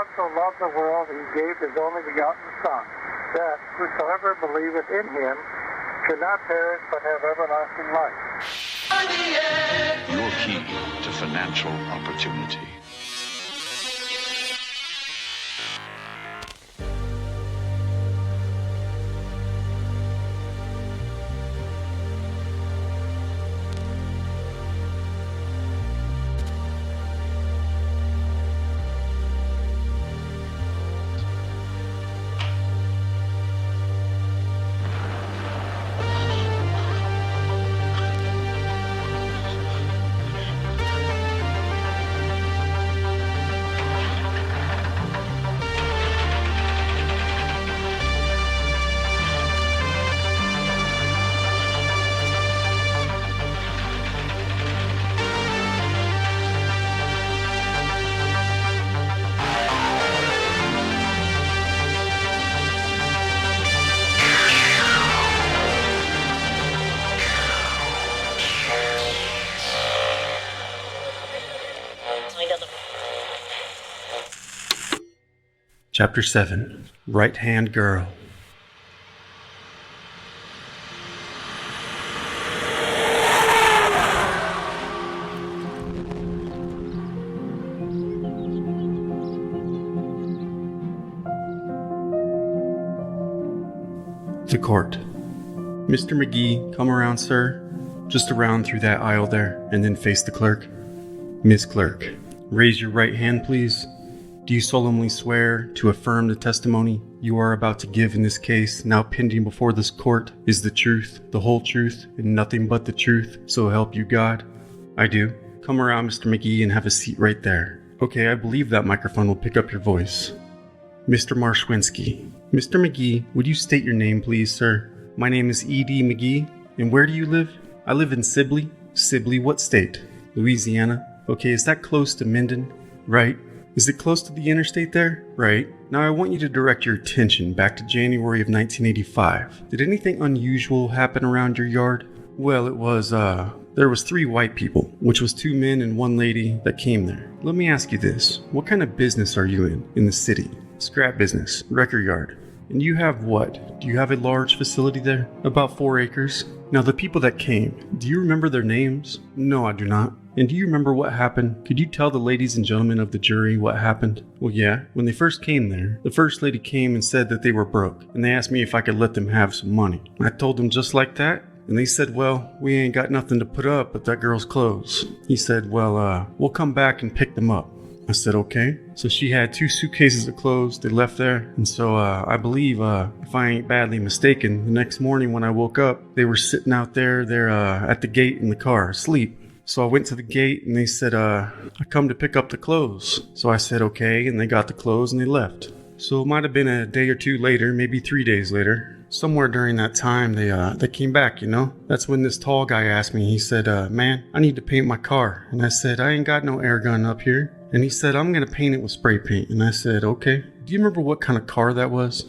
God so loved the world, he gave his only begotten Son, that whosoever believeth in him should not perish but have everlasting life. Your key to financial opportunity. Chapter 7, Right Hand Girl. The court. Mr. McGee, come around, sir. Just around through that aisle there, and then face the clerk. Miss Clerk, raise your right hand, please. Do you solemnly swear to affirm the testimony you are about to give in this case, now pending before this court, is the truth, the whole truth, and nothing but the truth, so help you God? I do. Come around, Mr. McGee, and have a seat right there. Okay, I believe that microphone will pick up your voice. Mr. Marshwinski. Mr. McGee, would you state your name, please, sir? My name is E.D. McGee, and where do you live? I live in Sibley. Sibley, what state? Louisiana. Okay, is that close to Minden? Right. Is it close to the interstate there? Right. Now I want you to direct your attention back to January of 1985. Did anything unusual happen around your yard? Well, it was, there was 3 white people, which was 2 men and 1 lady that came there. Let me ask you this. What kind of business are you in the city? Scrap business, record yard. And you have what? Do you have a large facility there? About 4 acres. Now the people that came, do you remember their names? No, I do not. And do you remember what happened? Could you tell the ladies and gentlemen of the jury what happened? Well, yeah. When they first came there, the first lady came and said that they were broke, and they asked me if I could let them have some money. I told them just like that, and they said, well, we ain't got nothing to put up but that girl's clothes. He said, well, we'll come back and pick them up. I said, okay. So she had 2 suitcases of clothes. They left there. And so I believe, if I ain't badly mistaken, the next morning when I woke up, they were sitting out there at the gate in the car, asleep. So I went to the gate and they said, I come to pick up the clothes. So I said, okay. And they got the clothes and they left. So it might have been a day or 2 later, maybe 3 days later. Somewhere during that time, they came back, you know. That's when this tall guy asked me, he said, man, I need to paint my car. And I said, I ain't got no air gun up here. And he said, I'm going to paint it with spray paint. And I said, okay. Do you remember what kind of car that was?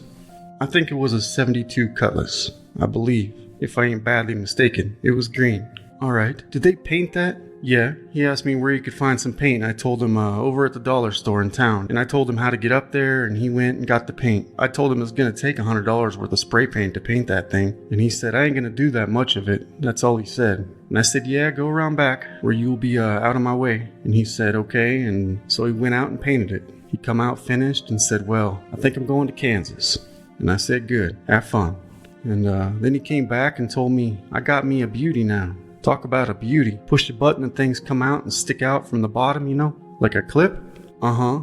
I think it was a 72 Cutlass, I believe. If I ain't badly mistaken, it was green. All right. Did they paint that? Yeah. He asked me where you could find some paint. I told him over at the dollar store in town. And I told him how to get up there, and he went and got the paint. I told him it was going to take $100 worth of spray paint to paint that thing. And he said, I ain't going to do that much of it. That's all he said. And I said, yeah, go around back where you'll be out of my way. And he said, okay. And so he went out and painted it. He come out finished and said, well, I think I'm going to Kansas. And I said, good. Have fun. And then he came back and told me, I got me a beauty now. Talk about a beauty. Push the button and things come out and stick out from the bottom, you know? Like a clip?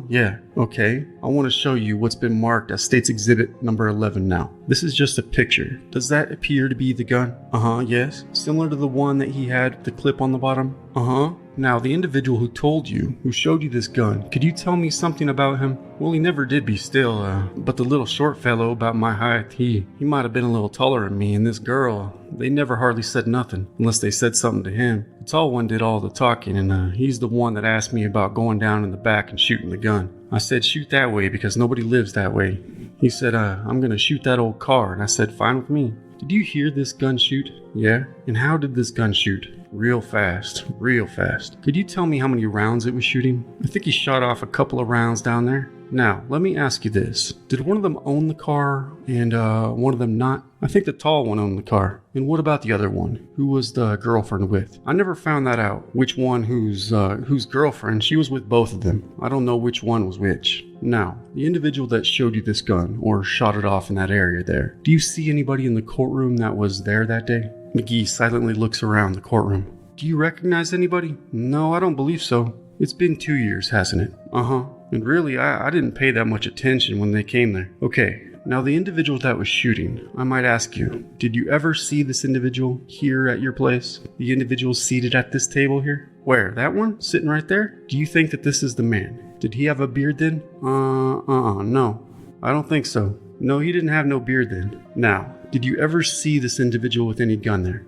Yeah. Okay. I want to show you what's been marked as State's Exhibit number 11 now. This is just a picture. Does that appear to be the gun? Yes. Similar to the one that he had with the clip on the bottom? Now, the individual who told you, who showed you this gun, could you tell me something about him? Well, he never did be still, but the little short fellow about my height, he might have been a little taller than me, and this girl, they never hardly said nothing, unless they said something to him. The tall one did all the talking, and he's the one that asked me about going down in the back and shooting the gun. I said, shoot that way, because nobody lives that way. He said, I'm gonna shoot that old car, and I said, fine with me. Did you hear this gun shoot? Yeah? And how did this gun shoot? Real fast. Real fast. Could you tell me how many rounds it was shooting? I think he shot off a couple of rounds down there. Now, let me ask you this. Did one of them own the car and one of them not? I think the tall one owned the car. And what about the other one? Who was the girlfriend with? I never found that out. Which one whose girlfriend? She was with both of them. I don't know which one was which. Now, the individual that showed you this gun or shot it off in that area there, do you see anybody in the courtroom that was there that day? McGee silently looks around the courtroom. Do you recognize anybody? No, I don't believe so. It's been 2 years, hasn't it? Uh-huh. And really, I didn't pay that much attention when they came there. Okay, now the individual that was shooting, I might ask you, did you ever see this individual here at your place? The individual seated at this table here? Where? That one? Sitting right there? Do you think that this is the man? Did he have a beard then? No. I don't think so. No, he didn't have no beard then. Now, did you ever see this individual with any gun there?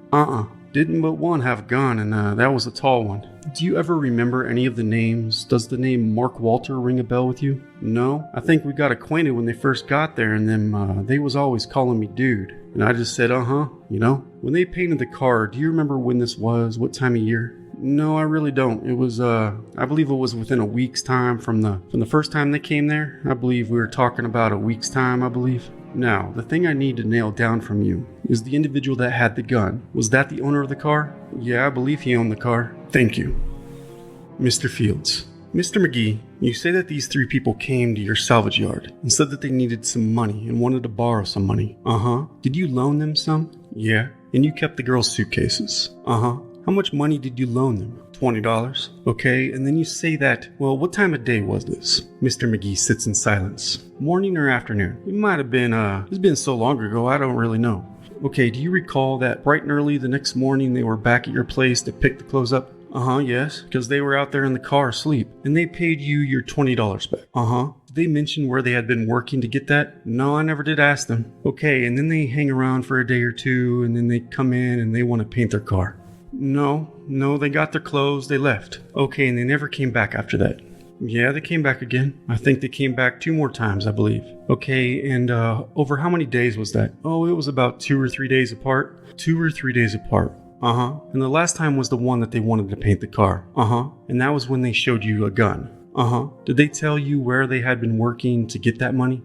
Didn't but one have a gun, and that was a tall one. Do you ever remember any of the names? Does the name Mark Walter ring a bell with you? No, I think we got acquainted when they first got there, and then they was always calling me dude. And I just said, you know. When they painted the car, do you remember when this was? What time of year? No, I really don't. It was, I believe it was within a week's time from the first time they came there. I believe we were talking about a week's time, I believe. Now, the thing I need to nail down from you is the individual that had the gun. Was that the owner of the car? Yeah, I believe he owned the car. Thank you. Mr. Fields. Mr. McGee, you say that these 3 people came to your salvage yard and said that they needed some money and wanted to borrow some money. Did you loan them some? Yeah. And you kept the girls' suitcases? How much money did you loan them? $20. Okay, and then you say that, well, what time of day was this? Mr. McGee sits in silence. Morning or afternoon? It might have been, it's been so long ago, I don't really know. Okay, do you recall that bright and early the next morning they were back at your place to pick the clothes up? Yes, because they were out there in the car asleep, and they paid you your $20 back. Did they mention where they had been working to get that? No, I never did ask them. Okay, and then they hang around for a day or two, and then they come in and they want to paint their car. No, they got their clothes, they left. Okay, and they never came back after that. Yeah, they came back again. I think they came back 2 more times, I believe. Okay, and over how many days was that? Oh, it was about 2 or 3 days apart. 2 or 3 days apart. And the last time was the one that they wanted to paint the car. And that was when they showed you a gun. Did they tell you where they had been working to get that money?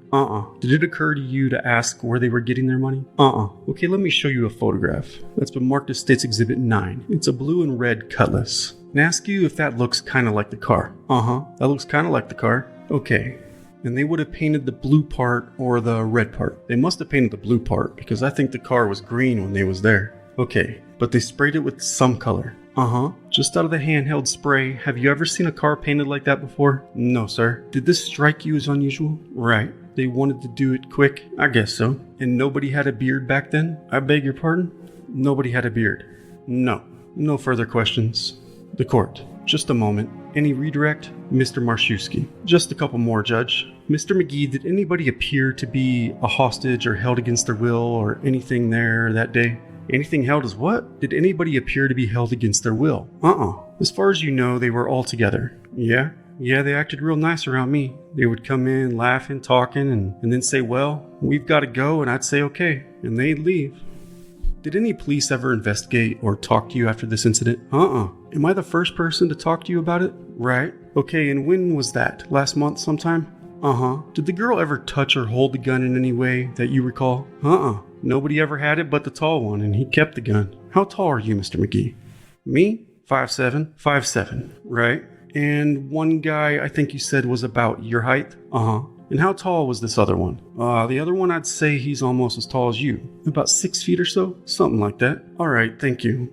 Did it occur to you to ask where they were getting their money? Okay, let me show you a photograph. That's been marked as State's Exhibit 9. It's a blue and red Cutlass. And ask you if that looks kind of like the car. That looks kind of like the car. Okay. And they would have painted the blue part or the red part. They must have painted the blue part because I think the car was green when they was there. Okay, but they sprayed it with some color. Just out of the handheld spray. Have you ever seen a car painted like that before? No, sir. Did this strike you as unusual? Right. They wanted to do it quick? I guess so. And nobody had a beard back then? I beg your pardon? Nobody had a beard. No. No further questions. The court. Just a moment. Any redirect? Mr. Marszewski. Just a couple more, Judge. Mr. McGee, did anybody appear to be a hostage or held against their will or anything there that day? Anything held as what? Did anybody appear to be held against their will? As far as you know, they were all together. Yeah, they acted real nice around me. They would come in laughing, talking, and then say, well, we've got to go, and I'd say okay, and they'd leave. Did any police ever investigate or talk to you after this incident? Am I the first person to talk to you about it? Right. Okay, and when was that? Last month sometime? Did the girl ever touch or hold the gun in any way that you recall? Nobody ever had it but the tall one, and he kept the gun. How tall are you, Mr. McGee? Me? 5'7". 5'7", right? And one guy I think you said was about your height? And how tall was this other one? The other one, I'd say he's almost as tall as you. About 6 feet or so? Something like that. All right, thank you.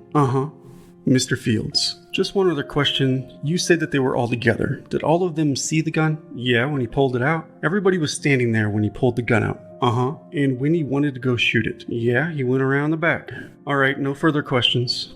Mr. Fields, just one other question. You said that they were all together. Did all of them see the gun? Yeah, when he pulled it out. Everybody was standing there when he pulled the gun out. And when he wanted to go shoot it? Yeah, he went around the back. All right, no further questions.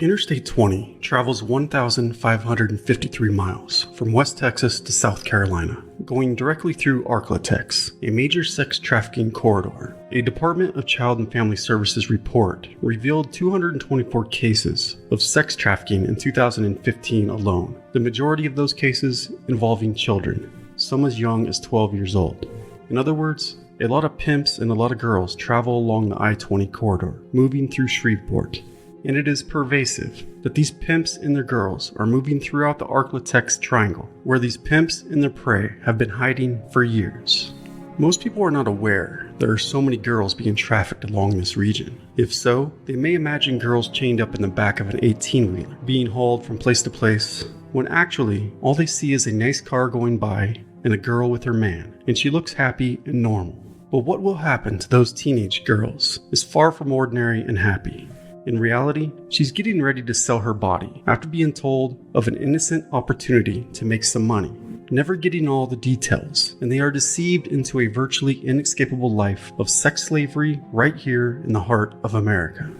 Interstate 20 travels 1,553 miles from West Texas to South Carolina, going directly through Arklatex, a major sex trafficking corridor. A Department of Child and Family Services report revealed 224 cases of sex trafficking in 2015 alone, the majority of those cases involving children. some as young as 12 years old. In other words, a lot of pimps and a lot of girls travel along the I-20 corridor, moving through Shreveport. And it is pervasive that these pimps and their girls are moving throughout the Arklatex Triangle, where these pimps and their prey have been hiding for years. Most people are not aware there are so many girls being trafficked along this region. If so, they may imagine girls chained up in the back of an 18-wheeler, being hauled from place to place, when actually all they see is a nice car going by and a girl with her man, and she looks happy and normal. But what will happen to those teenage girls is far from ordinary and happy. In reality, she's getting ready to sell her body after being told of an innocent opportunity to make some money, never getting all the details, and they are deceived into a virtually inescapable life of sex slavery right here in the heart of America.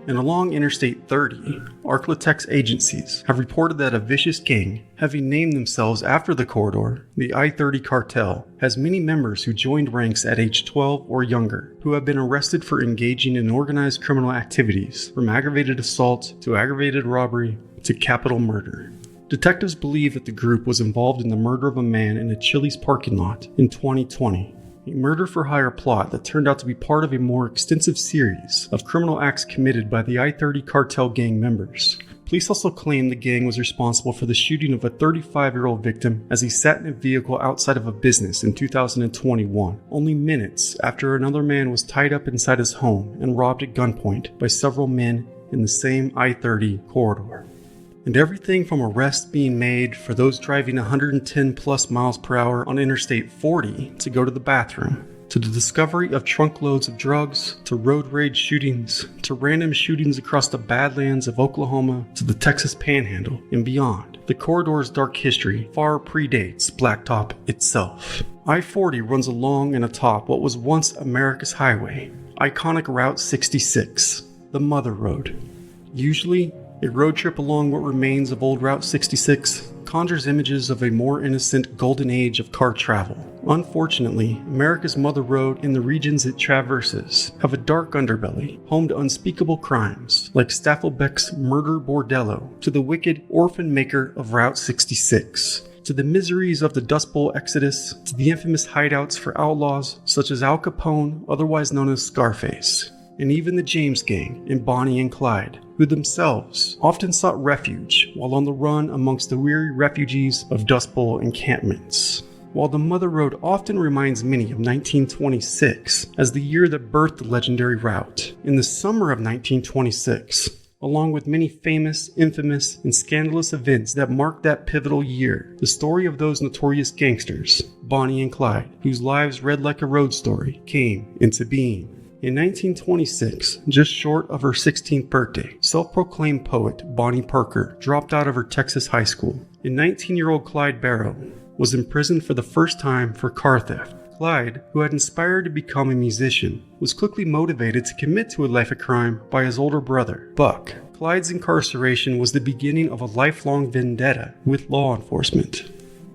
And along Interstate 30, Arklatex agencies have reported that a vicious gang, having named themselves after the corridor, the I-30 cartel, has many members who joined ranks at age 12 or younger, who have been arrested for engaging in organized criminal activities, from aggravated assault to aggravated robbery to capital murder. Detectives believe that the group was involved in the murder of a man in a Chili's parking lot in 2020. A murder-for-hire plot that turned out to be part of a more extensive series of criminal acts committed by the I-30 cartel gang members. Police also claim the gang was responsible for the shooting of a 35-year-old victim as he sat in a vehicle outside of a business in 2021, only minutes after another man was tied up inside his home and robbed at gunpoint by several men in the same I-30 corridor. And everything from arrests being made for those driving 110 plus miles per hour on Interstate 40 to go to the bathroom, to the discovery of trunk loads of drugs, to road rage shootings, to random shootings across the Badlands of Oklahoma, to the Texas Panhandle, and beyond. The corridor's dark history far predates Blacktop itself. I-40 runs along and atop what was once America's highway, iconic Route 66, the Mother Road. Usually, a road trip along what remains of old Route 66 conjures images of a more innocent golden age of car travel. Unfortunately, America's Mother Road and the regions it traverses have a dark underbelly, home to unspeakable crimes, like Staffelbeck's murder bordello, to the wicked orphan maker of Route 66, to the miseries of the Dust Bowl exodus, to the infamous hideouts for outlaws such as Al Capone, otherwise known as Scarface, and even the James Gang and Bonnie and Clyde, who themselves often sought refuge while on the run amongst the weary refugees of Dust Bowl encampments. While the Mother Road often reminds many of 1926 as the year that birthed the legendary route, in the summer of 1926, along with many famous, infamous, and scandalous events that marked that pivotal year, the story of those notorious gangsters, Bonnie and Clyde, whose lives read like a road story, came into being. In 1926, just short of her 16th birthday, self-proclaimed poet Bonnie Parker dropped out of her Texas high school, and 19-year-old Clyde Barrow was imprisoned for the first time for car theft. Clyde, who had inspired to become a musician, was quickly motivated to commit to a life of crime by his older brother, Buck. Clyde's incarceration was the beginning of a lifelong vendetta with law enforcement.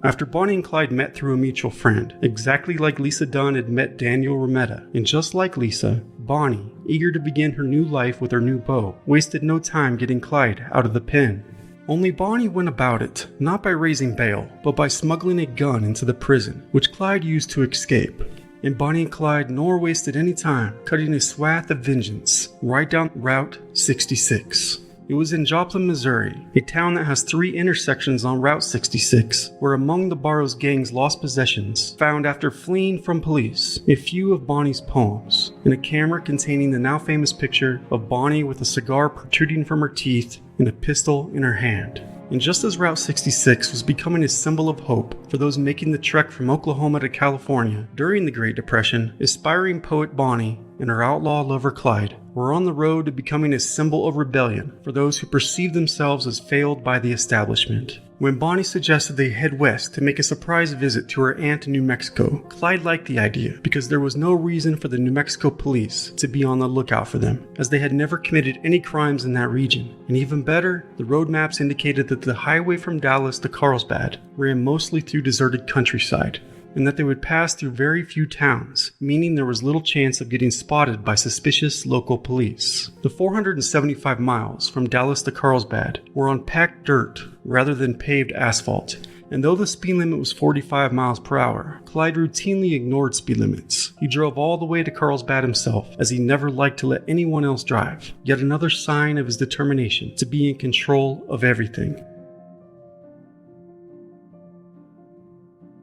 After Bonnie and Clyde met through a mutual friend, exactly like Lisa Dunn had met Daniel Rometta, and just like Lisa, Bonnie, eager to begin her new life with her new beau, wasted no time getting Clyde out of the pen. Only Bonnie went about it, not by raising bail, but by smuggling a gun into the prison, which Clyde used to escape. And Bonnie and Clyde nor wasted any time cutting a swath of vengeance right down Route 66. It was in Joplin, Missouri, a town that has 3 intersections on Route 66, where among the Barrows gang's lost possessions, found after fleeing from police, a few of Bonnie's poems, and a camera containing the now famous picture of Bonnie with a cigar protruding from her teeth and a pistol in her hand. And just as Route 66 was becoming a symbol of hope for those making the trek from Oklahoma to California during the Great Depression, aspiring poet Bonnie and her outlaw lover Clyde were on the road to becoming a symbol of rebellion for those who perceived themselves as failed by the establishment. When Bonnie suggested they head west to make a surprise visit to her aunt in New Mexico, Clyde liked the idea because there was no reason for the New Mexico police to be on the lookout for them, as they had never committed any crimes in that region. And even better, the road maps indicated that the highway from Dallas to Carlsbad ran mostly through deserted countryside, and that they would pass through very few towns, meaning there was little chance of getting spotted by suspicious local police. The 475 miles from Dallas to Carlsbad were on packed dirt rather than paved asphalt, and though the speed limit was 45 miles per hour, Clyde routinely ignored speed limits. He drove all the way to Carlsbad himself, as he never liked to let anyone else drive. Yet another sign of his determination to be in control of everything.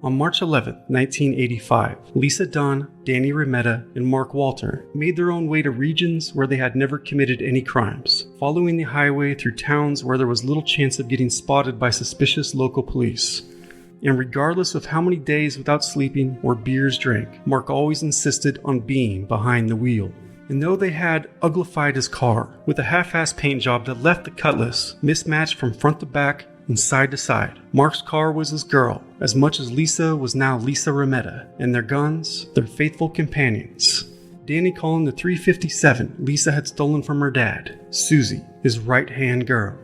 On March 11, 1985, Lisa Dunn, Danny Remetta, and Mark Walter made their own way to regions where they had never committed any crimes, following the highway through towns where there was little chance of getting spotted by suspicious local police. And regardless of how many days without sleeping or beers drank, Mark always insisted on being behind the wheel. And though they had uglified his car with a half-assed paint job that left the Cutlass mismatched from front to back and side to side, Mark's car was his girl, as much as Lisa was now Lisa Remetta, and their guns, their faithful companions. Danny calling the .357 Lisa had stolen from her dad, Susie, his right-hand girl.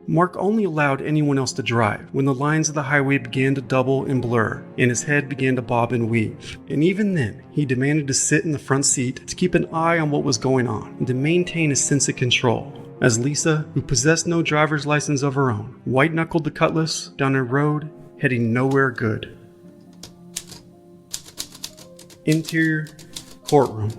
Mark only allowed anyone else to drive when the lines of the highway began to double and blur, and his head began to bob and weave. And even then, he demanded to sit in the front seat to keep an eye on what was going on and to maintain a sense of control. As Lisa, who possessed no driver's license of her own, white-knuckled the Cutlass down a road heading nowhere good. Interior courtroom.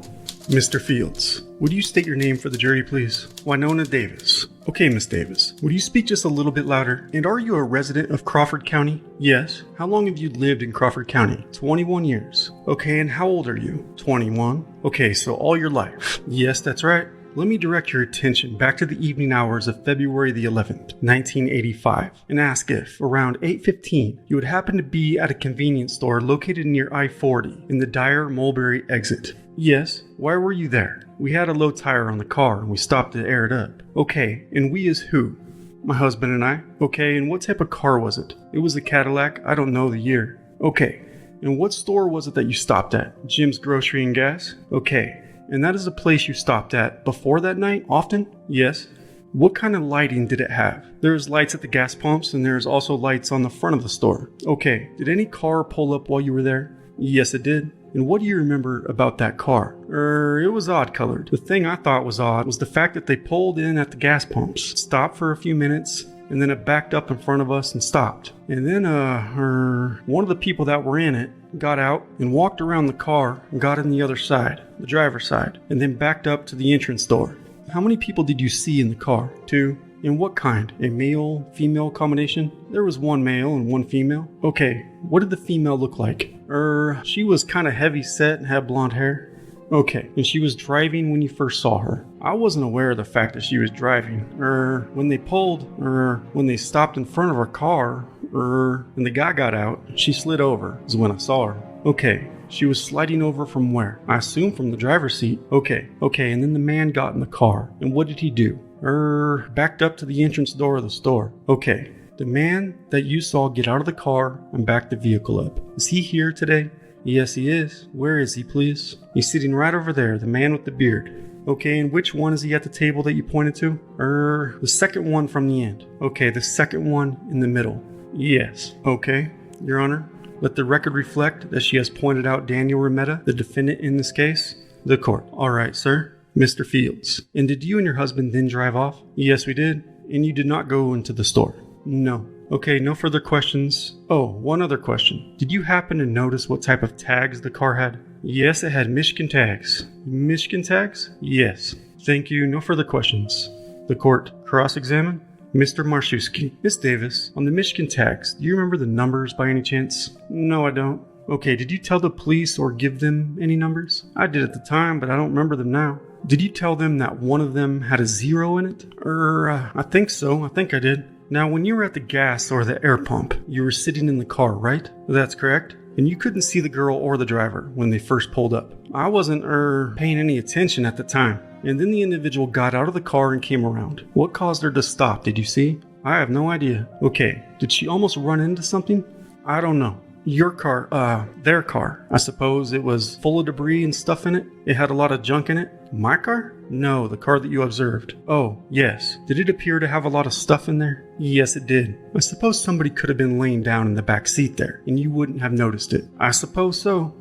Mr. Fields, would you state your name for the jury, please? Winona Davis. Okay, Miss Davis, would you speak just a little bit louder? And are you a resident of Crawford County? Yes. How long have you lived in Crawford County? 21 years. Okay, and how old are you? 21. Okay, so all your life? Yes, that's right. Let me direct your attention back to the evening hours of February the 11th, 1985, and ask if, around 8:15, you would happen to be at a convenience store located near I-40 in the Dyer Mulberry exit. Yes. Why were you there? We had a low tire on the car and we stopped to air it up. Okay, and we is who? My husband and I. Okay, and what type of car was it? It was a Cadillac. I don't know the year. Okay, and what store was it that you stopped at? Jim's Grocery and Gas? Okay. And that is a place you stopped at before that night, often? Yes. What kind of lighting did it have? There's lights at the gas pumps and there's also lights on the front of the store. Okay, did any car pull up while you were there? Yes, it did. And what do you remember about that car? It was odd colored. The thing I thought was odd was the fact that they pulled in at the gas pumps, stopped for a few minutes, and then it backed up in front of us and stopped. And then one of the people that were in it got out and walked around the car and got in the other side, the driver's side, and then backed up to the entrance door. How many people did you see in the car? 2. And what kind? A male-female combination? There was one male and one female. Okay, what did the female look like? She was kind of heavy set and had blonde hair. Okay, and she was driving when you first saw her. I wasn't aware of the fact that she was driving. When they pulled, when they stopped in front of her car, and the guy got out, she slid over, is when I saw her. Okay, she was sliding over from where? I assume from the driver's seat. Okay, and then the man got in the car, and what did he do? Backed up to the entrance door of the store. Okay, the man that you saw get out of the car and back the vehicle up. Is he here today? Yes, he is. Where is he, please? He's sitting right over there, the man with the beard. Okay, and which one is he at the table that you pointed to? The second one from the end. Okay, the second one in the middle. Yes. Okay, Your Honor. Let the record reflect that she has pointed out Daniel Remetta, the defendant in this case. The court. All right, sir. Mr. Fields. And did you and your husband then drive off? Yes, we did. And you did not go into the store? No. Okay, no further questions. Oh, one other question. Did you happen to notice what type of tags the car had? Yes, it had Michigan tags. Michigan tags? Yes. Thank you. No further questions. The court. Cross-examine. Mr. Marszewski. Miss Davis, on the Michigan tags, do you remember the numbers by any chance? No, I don't. Okay, did you tell the police or give them any numbers? I did at the time, but I don't remember them now. Did you tell them that one of them had a 0 in it? I think so. I think I did. Now, when you were at the gas or the air pump, you were sitting in the car, right? That's correct. And you couldn't see the girl or the driver when they first pulled up. I wasn't, paying any attention at the time. And then the individual got out of the car and came around. What caused her to stop, did you see? I have no idea. Okay, did she almost run into something? I don't know. Your car, their car. I suppose it was full of debris and stuff in it? It had a lot of junk in it? My car? No, the car that you observed. Oh, yes. Did it appear to have a lot of stuff in there? Yes, it did. I suppose somebody could have been laying down in the back seat there, and you wouldn't have noticed it. I suppose so.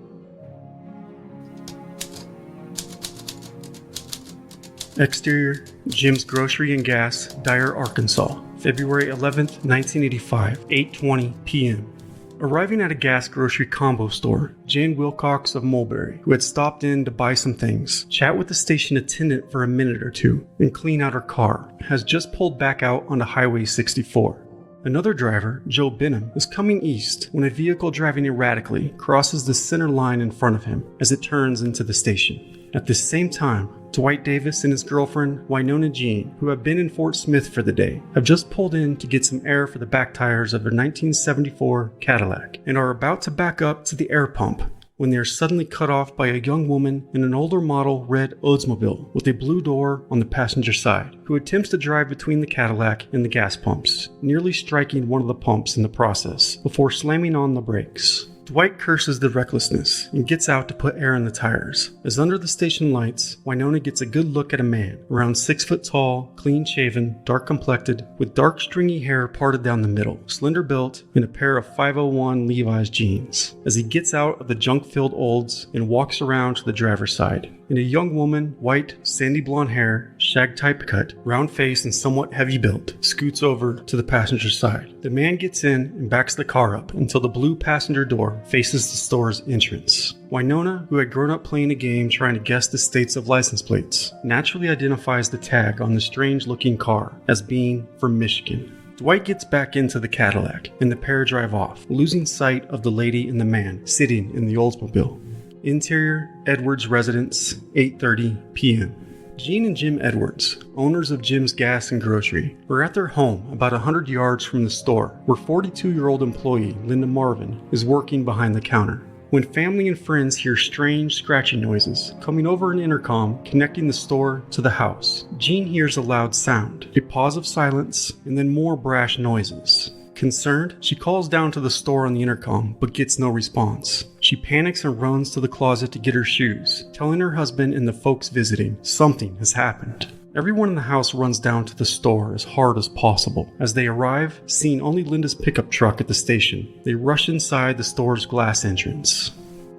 Exterior, Jim's Grocery and Gas, Dyer, Arkansas. February 11th, 1985, 8:20 p.m. Arriving at a gas grocery combo store, Jane Wilcox of Mulberry, who had stopped in to buy some things, chat with the station attendant for a minute or two, and clean out her car, has just pulled back out onto Highway 64. Another driver, Joe Benham, is coming east when a vehicle driving erratically crosses the center line in front of him as it turns into the station. At the same time, Dwight Davis and his girlfriend, Wynonna Jean, who have been in Fort Smith for the day, have just pulled in to get some air for the back tires of their 1974 Cadillac and are about to back up to the air pump when they are suddenly cut off by a young woman in an older model red Oldsmobile with a blue door on the passenger side, who attempts to drive between the Cadillac and the gas pumps, nearly striking one of the pumps in the process before slamming on the brakes. Dwight curses the recklessness and gets out to put air in the tires. As under the station lights, Wynonna gets a good look at a man, around 6 foot tall, clean-shaven, dark-complected, with dark stringy hair parted down the middle, slender built, and a pair of 501 Levi's jeans. As he gets out of the junk-filled Olds and walks around to the driver's side, and a young woman, white, sandy blonde hair, shag type cut, round face, and somewhat heavy built, scoots over to the passenger side. The man gets in and backs the car up until the blue passenger door faces the store's entrance. Wynonna, who had grown up playing a game trying to guess the states of license plates, naturally identifies the tag on the strange-looking car as being from Michigan. Dwight gets back into the Cadillac, and the pair drive off, losing sight of the lady and the man sitting in the Oldsmobile. Interior, Edwards residence, 8:30 p.m. Jean and Jim Edwards, owners of Jim's Gas and Grocery, were at their home about 100 yards from the store, where 42-year-old employee Linda Marvin is working behind the counter. When family and friends hear strange scratching noises coming over an intercom connecting the store to the house, Jean hears a loud sound, a pause of silence, and then more brash noises. Concerned, she calls down to the store on the intercom, but gets no response. She panics and runs to the closet to get her shoes, telling her husband and the folks visiting something has happened. Everyone in the house runs down to the store as hard as possible. As they arrive, seeing only Linda's pickup truck at the station, they rush inside the store's glass entrance.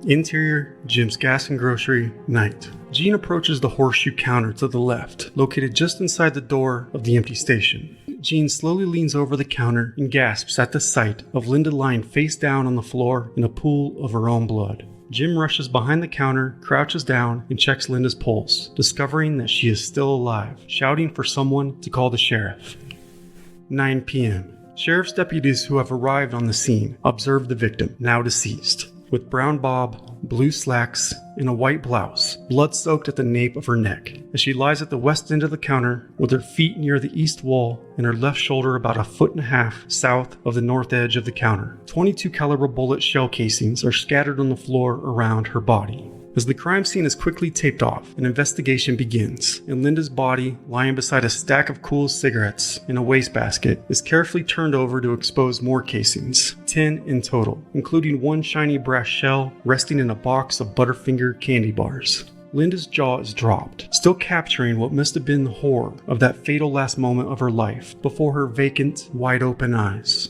Interior, Jim's Gas and Grocery, night. Jean approaches the horseshoe counter to the left, located just inside the door of the empty station. Jean slowly leans over the counter and gasps at the sight of Linda lying face down on the floor in a pool of her own blood. Jim rushes behind the counter, crouches down, and checks Linda's pulse, discovering that she is still alive, shouting for someone to call the sheriff. 9 p.m. Sheriff's deputies who have arrived on the scene observe the victim, now deceased, with brown bob, blue slacks, and a white blouse, blood-soaked at the nape of her neck, as she lies at the west end of the counter with her feet near the east wall and her left shoulder about 1.5 feet south of the north edge of the counter. .22 caliber bullet shell casings are scattered on the floor around her body. As the crime scene is quickly taped off, an investigation begins, and Linda's body, lying beside a stack of Kohl's cigarettes in a wastebasket, is carefully turned over to expose more casings, 10 in total, including one shiny brass shell resting in a box of Butterfinger candy bars. Linda's jaw is dropped, still capturing what must have been the horror of that fatal last moment of her life before her vacant, wide-open eyes.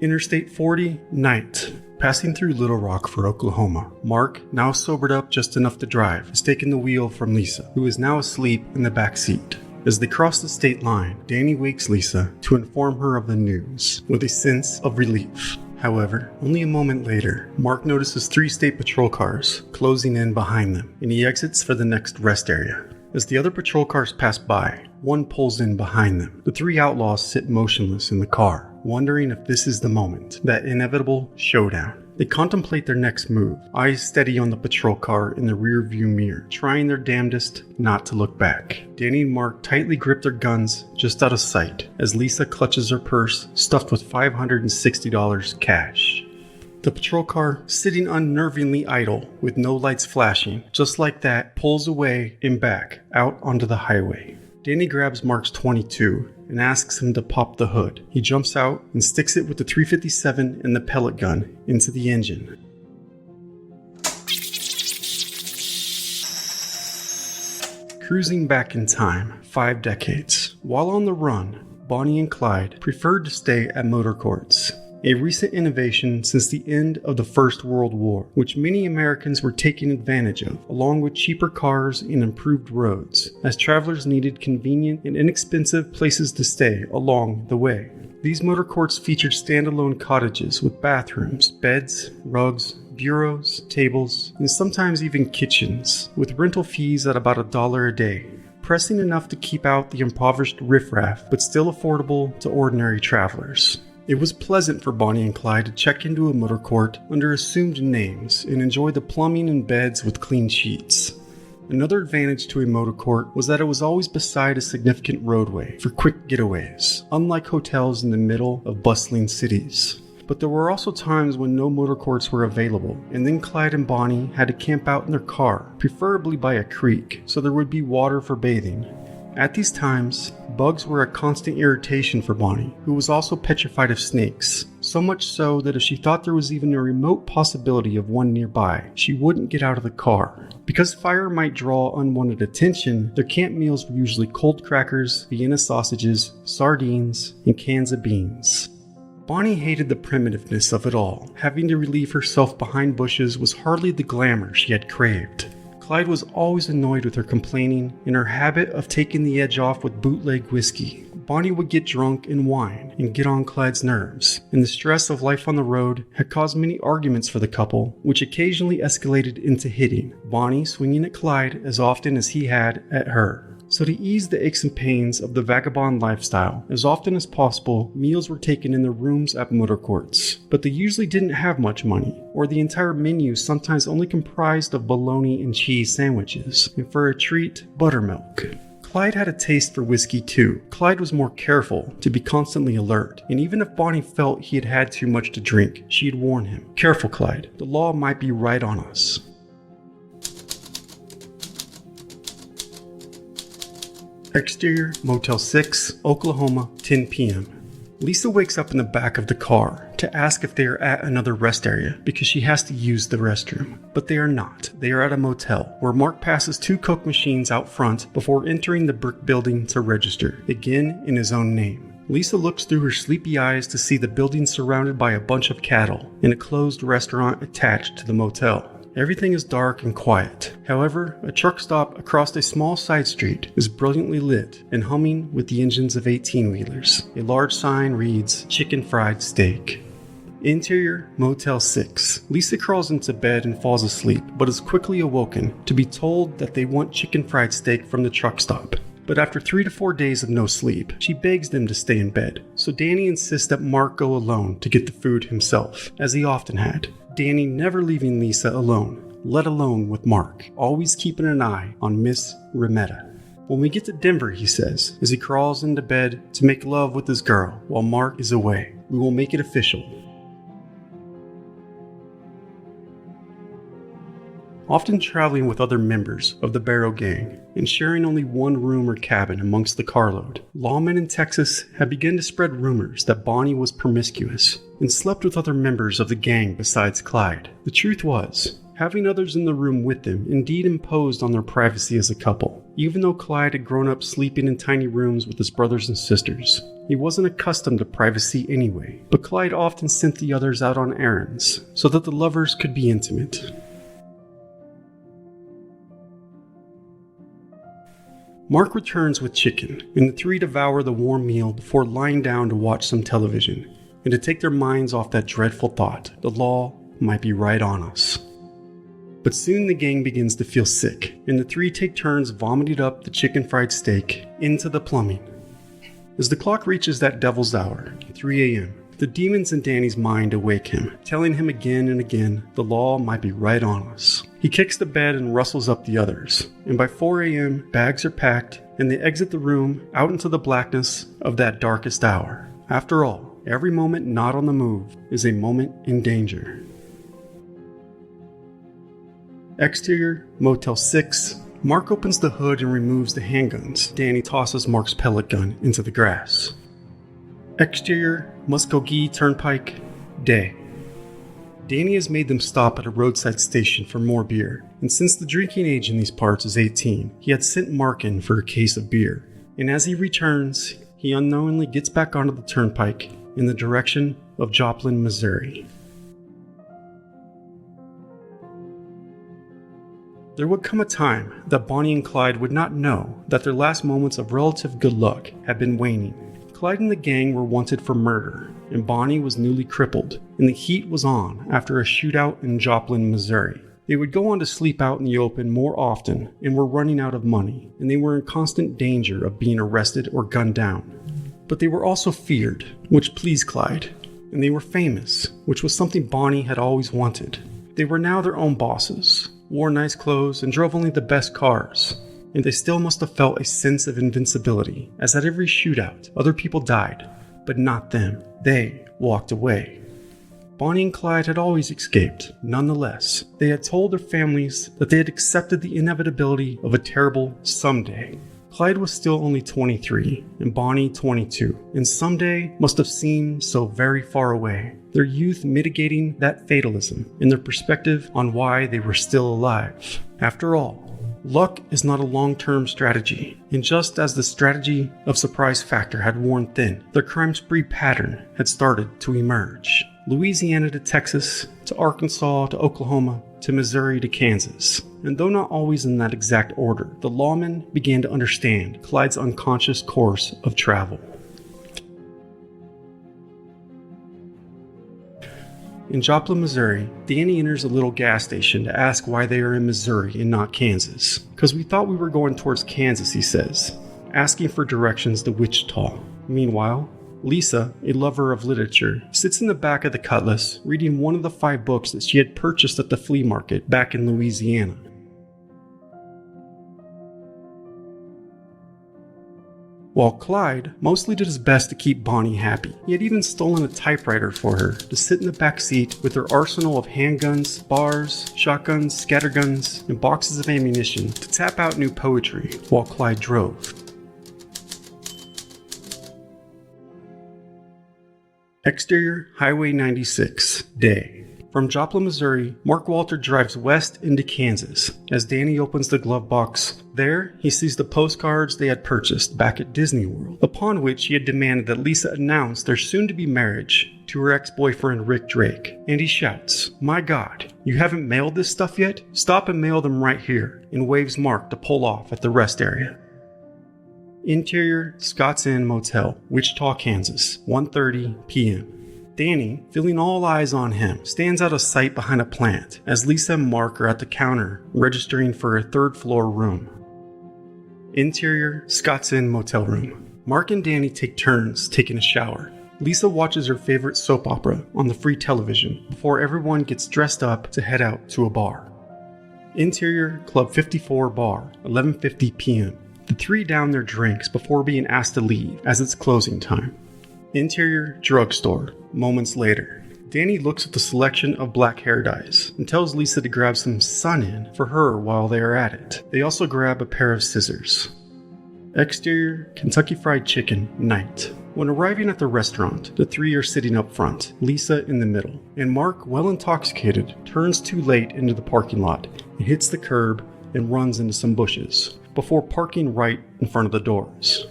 Interstate 40, night. Passing through Little Rock for Oklahoma, Mark, now sobered up just enough to drive, has taken the wheel from Lisa, who is now asleep in the back seat. As they cross the state line, Danny wakes Lisa to inform her of the news, with a sense of relief. However, only a moment later, Mark notices 3 state patrol cars closing in behind them, and he exits for the next rest area. As the other patrol cars pass by, one pulls in behind them. The 3 outlaws sit motionless in the car, wondering if this is the moment, that inevitable showdown. They contemplate their next move, eyes steady on the patrol car in the rear view mirror, trying their damnedest not to look back. Danny and Mark tightly grip their guns just out of sight as Lisa clutches her purse stuffed with $560 cash. The patrol car, sitting unnervingly idle with no lights flashing, just like that, pulls away and back out onto the highway. Danny grabs Mark's .22 and asks him to pop the hood. He jumps out and sticks it with the .357 and the pellet gun into the engine. Cruising back in time 5 decades. While on the run, Bonnie and Clyde preferred to stay at motor courts. a recent innovation since the end of the First World War, which many Americans were taking advantage of, along with cheaper cars and improved roads, as travelers needed convenient and inexpensive places to stay along the way. These motor courts featured standalone cottages with bathrooms, beds, rugs, bureaus, tables, and sometimes even kitchens, with rental fees at about $1 a day, pressing enough to keep out the impoverished riffraff, but still affordable to ordinary travelers. It was pleasant for Bonnie and Clyde to check into a motor court under assumed names and enjoy the plumbing and beds with clean sheets. Another advantage to a motor court was that it was always beside a significant roadway for quick getaways, unlike hotels in the middle of bustling cities. But there were also times when no motor courts were available, and then Clyde and Bonnie had to camp out in their car, preferably by a creek, so there would be water for bathing. At these times, bugs were a constant irritation for Bonnie, who was also petrified of snakes, so much so that if she thought there was even a remote possibility of one nearby, she wouldn't get out of the car. Because fire might draw unwanted attention, their camp meals were usually cold crackers, Vienna sausages, sardines, and cans of beans. Bonnie hated the primitiveness of it all. Having to relieve herself behind bushes was hardly the glamour she had craved. Clyde was always annoyed with her complaining and her habit of taking the edge off with bootleg whiskey. Bonnie would get drunk and whine and get on Clyde's nerves, and the stress of life on the road had caused many arguments for the couple, which occasionally escalated into hitting, Bonnie swinging at Clyde as often as he had at her. So to ease the aches and pains of the vagabond lifestyle, as often as possible, meals were taken in their rooms at motor courts. But they usually didn't have much money, or the entire menu sometimes only comprised of bologna and cheese sandwiches, and for a treat, buttermilk. Clyde had a taste for whiskey too. Clyde was more careful, to be constantly alert, and even if Bonnie felt he had had too much to drink, she'd warn him, "Careful, Clyde, the law might be right on us." Exterior, Motel 6, Oklahoma, 10 p.m. Lisa wakes up in the back of the car to ask if they are at another rest area because she has to use the restroom. But they are not. They are at a motel where Mark passes 2 Coke machines out front before entering the brick building to register, again in his own name. Lisa looks through her sleepy eyes to see the building surrounded by a bunch of cattle and a closed restaurant attached to the motel. Everything is dark and quiet. However, a truck stop across a small side street is brilliantly lit and humming with the engines of 18-wheelers. A large sign reads, "Chicken Fried Steak." Interior, Motel 6. Lisa crawls into bed and falls asleep, but is quickly awoken to be told that they want chicken fried steak from the truck stop. But after 3 to 4 days of no sleep, she begs them to stay in bed. So Danny insists that Mark go alone to get the food himself, as he often had. Danny never leaving Lisa alone, let alone with Mark, always keeping an eye on Miss Remetta. When we get to Denver, he says, as he crawls into bed to make love with his girl while Mark is away, we will make it official. Often traveling with other members of the Barrow Gang and sharing only one room or cabin amongst the carload, lawmen in Texas had begun to spread rumors that Bonnie was promiscuous and slept with other members of the gang besides Clyde. The truth was, having others in the room with them indeed imposed on their privacy as a couple. Even though Clyde had grown up sleeping in tiny rooms with his brothers and sisters, he wasn't accustomed to privacy anyway, but Clyde often sent the others out on errands so that the lovers could be intimate. Mark returns with chicken, and the 3 devour the warm meal before lying down to watch some television, and to take their minds off that dreadful thought, the law might be right on us. But soon the gang begins to feel sick, and the 3 take turns vomiting up the chicken fried steak into the plumbing. As the clock reaches that devil's hour, 3 a.m., the demons in Danny's mind awake him, telling him again and again the law might be right on us. He kicks the bed and rustles up the others, and by 4 a.m., bags are packed, and they exit the room out into the blackness of that darkest hour. After all, every moment not on the move is a moment in danger. Exterior, Motel 6. Mark opens the hood and removes the handguns. Danny tosses Mark's pellet gun into the grass. Exterior, Muskogee Turnpike, day. Danny has made them stop at a roadside station for more beer, and since the drinking age in these parts is 18, he had sent Mark in for a case of beer. And as he returns, he unknowingly gets back onto the turnpike in the direction of Joplin, Missouri. There would come a time that Bonnie and Clyde would not know that their last moments of relative good luck had been waning. Clyde and the gang were wanted for murder, and Bonnie was newly crippled, and the heat was on after a shootout in Joplin, Missouri. They would go on to sleep out in the open more often and were running out of money, and they were in constant danger of being arrested or gunned down. But they were also feared, which pleased Clyde, and they were famous, which was something Bonnie had always wanted. They were now their own bosses, wore nice clothes, and drove only the best cars. And they still must have felt a sense of invincibility, as at every shootout, other people died, but not them. They walked away. Bonnie and Clyde had always escaped. Nonetheless, they had told their families that they had accepted the inevitability of a terrible someday. Clyde was still only 23, and Bonnie 22, and someday must have seemed so very far away, their youth mitigating that fatalism in their perspective on why they were still alive. After all, luck is not a long-term strategy, and just as the strategy of surprise factor had worn thin, their crime spree pattern had started to emerge. Louisiana to Texas, to Arkansas to Oklahoma, to Missouri to Kansas. And though not always in that exact order, the lawmen began to understand Clyde's unconscious course of travel. In Joplin, Missouri, Danny enters a little gas station to ask why they are in Missouri and not Kansas. "'Cause we thought we were going towards Kansas," he says, asking for directions to Wichita. Meanwhile, Lisa, a lover of literature, sits in the back of the Cutlass reading one of the 5 books that she had purchased at the flea market back in Louisiana. While Clyde mostly did his best to keep Bonnie happy. He had even stolen a typewriter for her to sit in the back seat with her arsenal of handguns, bars, shotguns, scatterguns, and boxes of ammunition to tap out new poetry while Clyde drove. Exterior Highway 96, day. From Joplin, Missouri, Mark Walter drives west into Kansas. As Danny opens the glove box, there he sees the postcards they had purchased back at Disney World, upon which he had demanded that Lisa announce their soon-to-be marriage to her ex-boyfriend Rick Drake. And he shouts, "My God, you haven't mailed this stuff yet? Stop and mail them right here," and waves Mark to pull off at the rest area. Interior Scott's Inn Motel, Wichita, Kansas, 1:30 p.m. Danny, feeling all eyes on him, stands out of sight behind a plant as Lisa and Mark are at the counter registering for a 3rd-floor room. Interior Scott's Inn Motel Room. Mark and Danny take turns taking a shower. Lisa watches her favorite soap opera on the free television before everyone gets dressed up to head out to a bar. Interior Club 54 Bar, 11:50 p.m. The 3 down their drinks before being asked to leave as it's closing time. Interior drugstore, moments later. Danny looks at the selection of black hair dyes and tells Lisa to grab some Sun-In for her while they are at it. They also grab a pair of scissors. Exterior Kentucky Fried Chicken, night. When arriving at the restaurant, the 3 are sitting up front, Lisa in the middle, and Mark, well intoxicated, turns too late into the parking lot and hits the curb and runs into some bushes, before parking right in front of the doors.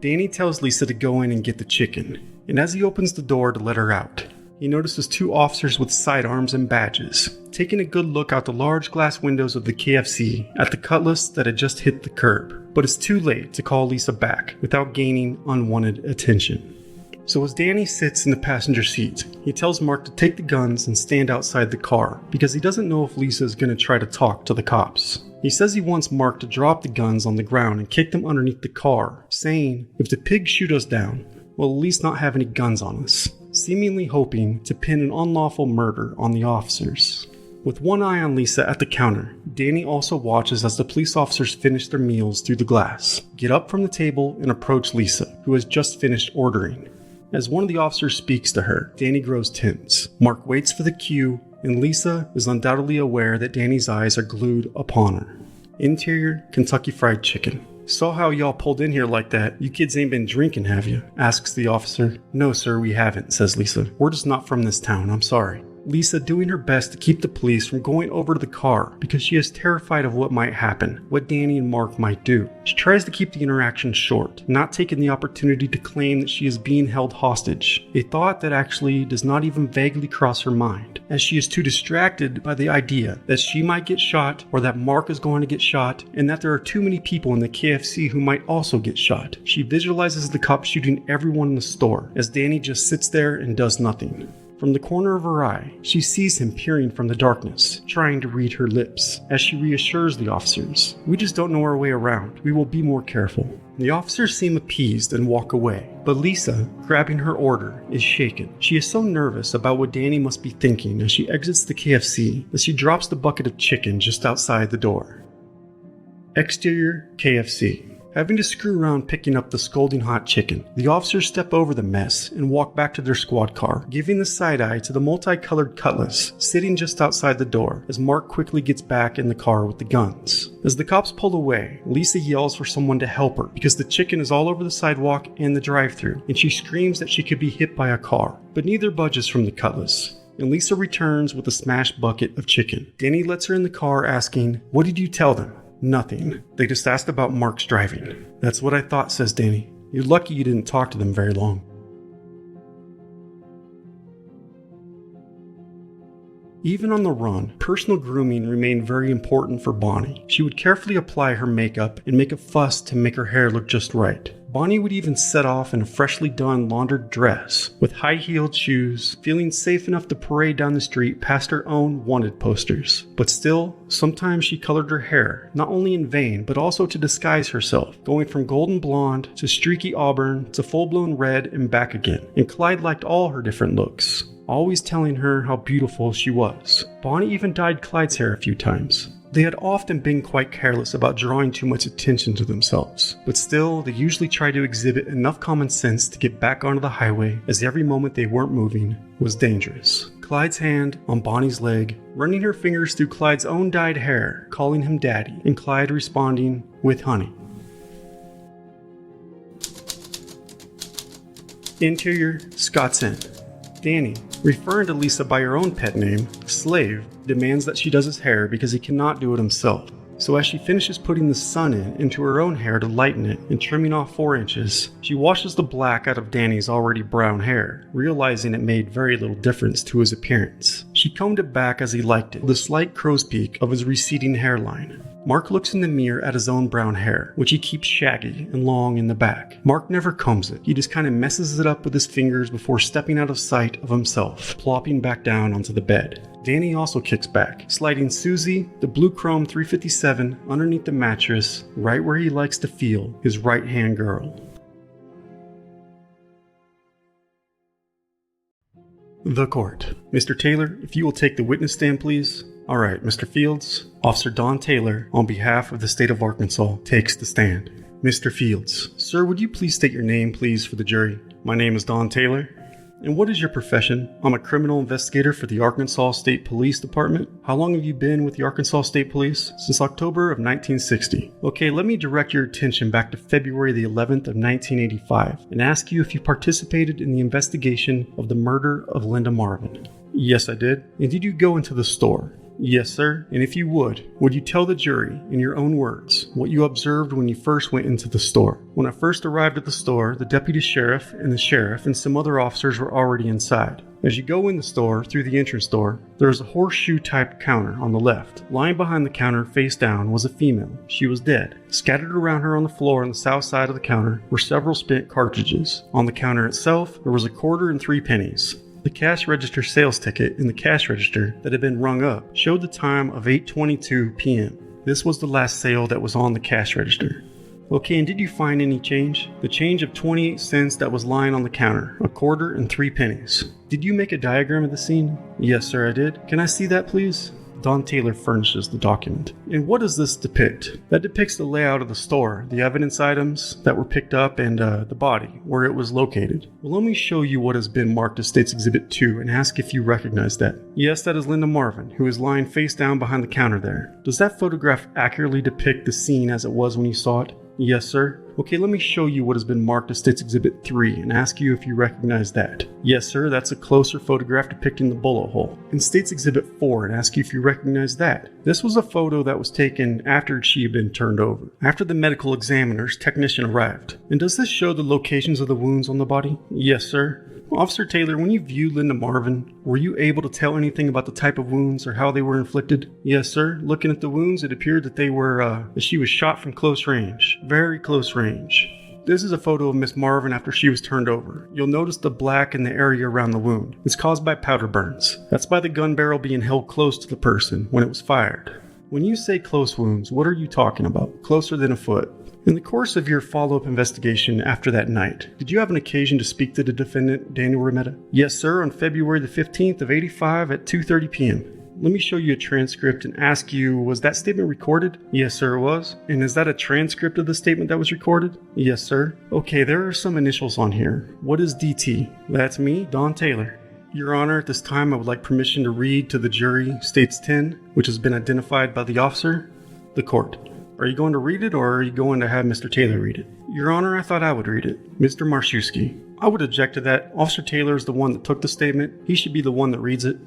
Danny tells Lisa to go in and get the chicken, and as he opens the door to let her out, he notices 2 officers with sidearms and badges, taking a good look out the large glass windows of the KFC at the Cutlass that had just hit the curb. But it's too late to call Lisa back without gaining unwanted attention. So as Danny sits in the passenger seat, he tells Mark to take the guns and stand outside the car because he doesn't know if Lisa is going to try to talk to the cops. He says he wants Mark to drop the guns on the ground and kick them underneath the car, saying, "If the pigs shoot us down, we'll at least not have any guns on us," seemingly hoping to pin an unlawful murder on the officers. With one eye on Lisa at the counter, Danny also watches as the police officers finish their meals through the glass, get up from the table and approach Lisa, who has just finished ordering. As one of the officers speaks to her, Danny grows tense. Mark waits for the cue, and Lisa is undoubtedly aware that Danny's eyes are glued upon her. Interior Kentucky Fried Chicken. "Saw how y'all pulled in here like that. You kids ain't been drinking, have you?" asks the officer. "No, sir, we haven't," says Lisa. "We're just not from this town, I'm sorry." Lisa doing her best to keep the police from going over to the car because she is terrified of what might happen, what Danny and Mark might do. She tries to keep the interaction short, not taking the opportunity to claim that she is being held hostage, a thought that actually does not even vaguely cross her mind, as she is too distracted by the idea that she might get shot or that Mark is going to get shot and that there are too many people in the KFC who might also get shot. She visualizes the cops shooting everyone in the store as Danny just sits there and does nothing. From the corner of her eye, she sees him peering from the darkness, trying to read her lips, as she reassures the officers. We just don't know our way around. We will be more careful. The officers seem appeased and walk away, but Lisa, grabbing her order, is shaken. She is so nervous about what Danny must be thinking as she exits the KFC that she drops the bucket of chicken just outside the door. Exterior KFC. Having to screw around picking up the scalding hot chicken, the officers step over the mess and walk back to their squad car, giving the side-eye to the multicolored cutlass sitting just outside the door as Mark quickly gets back in the car with the guns. As the cops pull away, Lisa yells for someone to help her because the chicken is all over the sidewalk and the drive-thru, and she screams that she could be hit by a car, but neither budges from the cutlass. And Lisa returns with a smashed bucket of chicken. Danny lets her in the car asking, "What did you tell them?" "Nothing. They just asked about Mark's driving." "That's what I thought," says Danny. "You're lucky you didn't talk to them very long." Even on the run, personal grooming remained very important for Bonnie. She would carefully apply her makeup and make a fuss to make her hair look just right. Bonnie would even set off in a freshly done laundered dress, with high-heeled shoes, feeling safe enough to parade down the street past her own wanted posters. But still, sometimes she colored her hair, not only in vain, but also to disguise herself, going from golden blonde to streaky auburn to full-blown red and back again. And Clyde liked all her different looks, always telling her how beautiful she was. Bonnie even dyed Clyde's hair a few times. They had often been quite careless about drawing too much attention to themselves, but still, they usually tried to exhibit enough common sense to get back onto the highway, as every moment they weren't moving was dangerous. Clyde's hand on Bonnie's leg, running her fingers through Clyde's own dyed hair, calling him daddy, and Clyde responding with honey. Interior Scott's End. Danny, referring to Lisa by her own pet name, Slave, demands that she does his hair because he cannot do it himself. So as she finishes putting the sun into her own hair to lighten it and trimming off 4 inches, she washes the black out of Danny's already brown hair, realizing it made very little difference to his appearance. She combed it back as he liked it, with a slight crow's peak of his receding hairline. Mark looks in the mirror at his own brown hair, which he keeps shaggy and long in the back. Mark never combs it. He just kind of messes it up with his fingers before stepping out of sight of himself, plopping back down onto the bed. Danny also kicks back, sliding Susie, the blue chrome 357, underneath the mattress, right where he likes to feel his right-hand girl. The court. Mr. Taylor, if you will take the witness stand, please. All right, Mr. Fields, Officer Don Taylor, on behalf of the state of Arkansas, takes the stand. Mr. Fields, sir, would you please state your name, please, for the jury? My name is Don Taylor. And what is your profession? I'm a criminal investigator for the Arkansas State Police Department. How long have you been with the Arkansas State Police? Since October of 1960. Okay, let me direct your attention back to February the 11th of 1985 and ask you if you participated in the investigation of the murder of Linda Marvin. Yes, I did. And did you go into the store? Yes, sir. And if you would you tell the jury, in your own words, what you observed when you first went into the store? When I first arrived at the store, the deputy sheriff and some other officers were already inside. As you go in the store, through the entrance door, there is a horseshoe-type counter on the left. Lying behind the counter, face down, was a female. She was dead. Scattered around her on the floor on the south side of the counter were several spent cartridges. On the counter itself, there was a quarter and 3 pennies. The cash register sales ticket in the cash register that had been rung up showed the time of 8:22 p.m. This was the last sale that was on the cash register. Okay, and did you find any change? The change of 28 cents that was lying on the counter, a quarter and 3 pennies. Did you make a diagram of the scene? Yes, sir, I did. Can I see that, please? Don Taylor furnishes the document. And what does this depict? That depicts the layout of the store, the evidence items that were picked up, and the body, where it was located. Well, let me show you what has been marked as State's Exhibit 2 and ask if you recognize that. Yes, that is Linda Marvin, who is lying face down behind the counter there. Does that photograph accurately depict the scene as it was when you saw it? Yes, sir. Okay, let me show you what has been marked as State's Exhibit 3 and ask you if you recognize that. Yes, sir, that's a closer photograph depicting the bullet hole. And State's Exhibit 4 and ask you if you recognize that. This was a photo that was taken after she had been turned over, after the medical examiner's technician arrived. And does this show the locations of the wounds on the body? Yes, sir. Officer Taylor, when you viewed Linda Marvin, were you able to tell anything about the type of wounds or how they were inflicted? Yes, sir. Looking at the wounds, it appeared that that she was shot from close range. Very close range. This is a photo of Miss Marvin after she was turned over. You'll notice the black in the area around the wound. It's caused by powder burns. That's by the gun barrel being held close to the person when it was fired. When you say close wounds, what are you talking about? Closer than a foot. In the course of your follow-up investigation after that night, did you have an occasion to speak to the defendant, Daniel Remetta? Yes, sir, on February the 15th of 85 at 2:30 p.m. Let me show you a transcript and ask you, was that statement recorded? Yes, sir, it was. And is that a transcript of the statement that was recorded? Yes, sir. Okay, there are some initials on here. What is DT? That's me, Don Taylor. Your Honor, at this time I would like permission to read to the jury States 10, which has been identified by the officer, the court. Are you going to read it, or are you going to have Mr. Taylor read it? Your Honor, I thought I would read it. Mr. Marszewski. I would object to that. Officer Taylor is the one that took the statement. He should be the one that reads it.